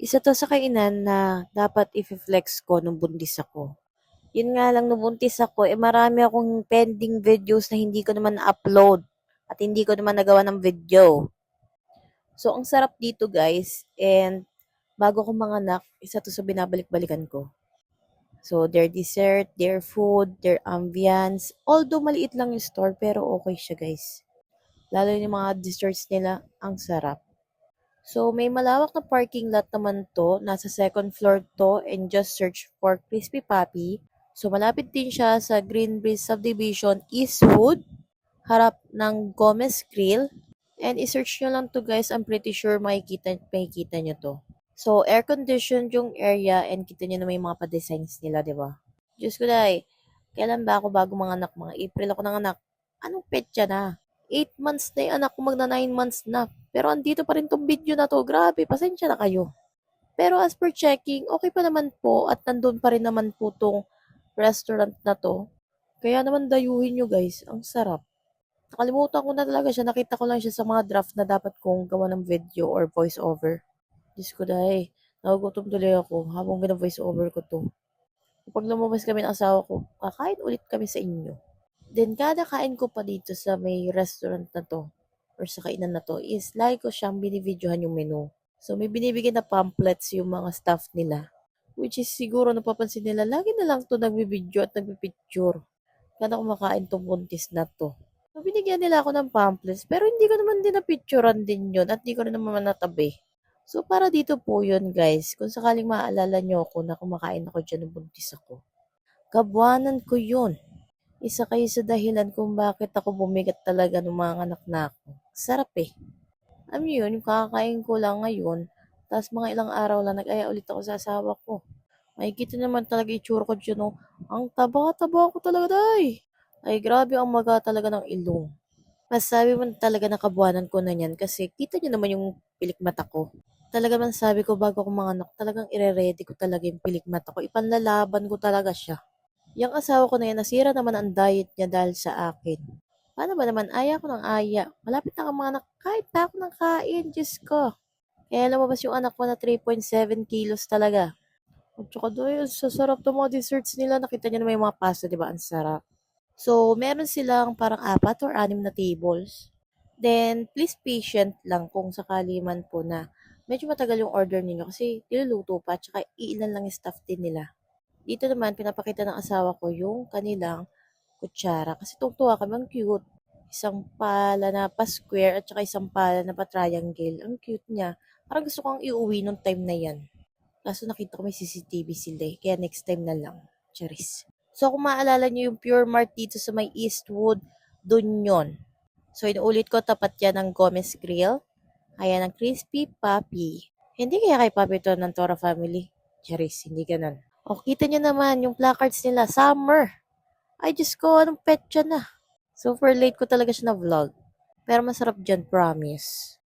Isa 'to sa kainan na dapat ife-flex ko nung buntis ako. Yun nga lang nung buntis ako, marami akong pending videos na hindi ko naman na-upload at hindi ko naman nagawa ng video. So, ang sarap dito guys, and bago ko manganak, isa 'to sa binabalik-balikan ko. So, their dessert, their food, their ambience, although maliit lang yung store, pero okay siya guys. Lalo yung mga desserts nila, ang sarap. So, may malawak na parking lot naman to. Nasa second floor to and just search for Crispy Papi. So, malapit din siya sa Greenbridge Subdivision, Eastwood, harap ng Gomez Grill. And i-search nyo lang to guys. I'm pretty sure makikita nyo to. So, air-conditioned yung area and kita nyo na may mga pa-designs nila, di ba? Diyos ko dahil, kailan ba ako bago mga anak? Mga April ako ng anak. Anong petsa na? 8 months na yung anak ko, magna 9 months na. Pero andito pa rin tong video na to. Grabe, pasensya na kayo. Pero as per checking, okay pa naman po at nandun pa rin naman po tong restaurant na to. Kaya naman dayuhin nyo guys. Ang sarap. Nakalimutan ko na talaga siya. Nakita ko lang siya sa mga draft na dapat kong gawa ng video or voice over. Diyos ko dahil. Nagugutom tuloy ako habang bina-voice over ko to. Kapag lumabas kami ng asawa ko, kakain ulit kami sa inyo. Then, kada kain ko pa dito sa may restaurant na to, or sa kainan na to, is lagi ko siyang binibidyohan yung menu. So, may binibigyan na pamphlets yung mga staff nila. Which is siguro napapansin nila, lagi na lang to nagbibidyo at nagbipicture. Kada kumakain tong buntis na to. So, binigyan nila ako ng pamphlets, pero hindi ko naman din na-picturean din yun at hindi ko rin naman natabi. So, para dito po yun, guys. Kung sakaling maaalala nyo ako na kumakain ako dyan ng buntis ako. Kabuanan ko yun. Isa kayo sa dahilan kung bakit ako bumigat talaga nung mga anak na ako. Sarap eh. Alam niyo yun, yung kakakain ko lang ngayon, tapos mga ilang araw lang, nag-aya ulit ako sa asawa ko. Makikita naman talaga itsura ko dyan, no? Ang taba-taba ko talaga, day. Ay, grabe ang maga talaga ng ilong. Masabi mo talaga na kabuanan ko na yan kasi kita niyo naman yung pilik mata ko. Talaga man sabi ko bago ko mga anak, talagang ire-ready ko talaga yung pilik mata ko. Ipanlalaban ko talaga siya. Yang asawa ko na yan, nasira naman ang diet niya dahil sa akin. Paano ba naman? Aya ko ng aya. Malapit na ang mga anak. Kahit pa ako ng kain, Diyos ko. Kaya lumabas yung anak ko na 3.7 kilos talaga. At saka doon, sa sarap ng mga desserts nila. Nakita niyo na may mga pasta, di ba? Ang sarap. So, meron silang parang 4 or 6 na tables. Then, please patient lang kung sakali man po na medyo matagal yung order ninyo kasi niluluto pa at saka iilan lang yung staff din nila. Dito naman, pinapakita ng asawa ko yung kanilang kutsara. Kasi tungtuwa kami, ang cute. Isang pala na pa-square at saka isang pala na pa-triangle. Ang cute niya. Parang gusto kong iuwi nung time na yan. Kaso nakita ko may CCTV sila eh. Kaya next time na lang. Charis. So kung maalala niyo yung Pure Mart dito sa may Eastwood, dun yun. So inuulit ko, tapat yan ng Gomez Grill. Ayan ang Crispy Papi. Hindi kaya kay Papi to ng Tora Family? Charis, hindi ganun. O, kita nyo naman yung placards nila. Summer. Ay, Diyos ko, anong petsa na. Super late ko talaga siya na vlog. Pero masarap dyan, promise.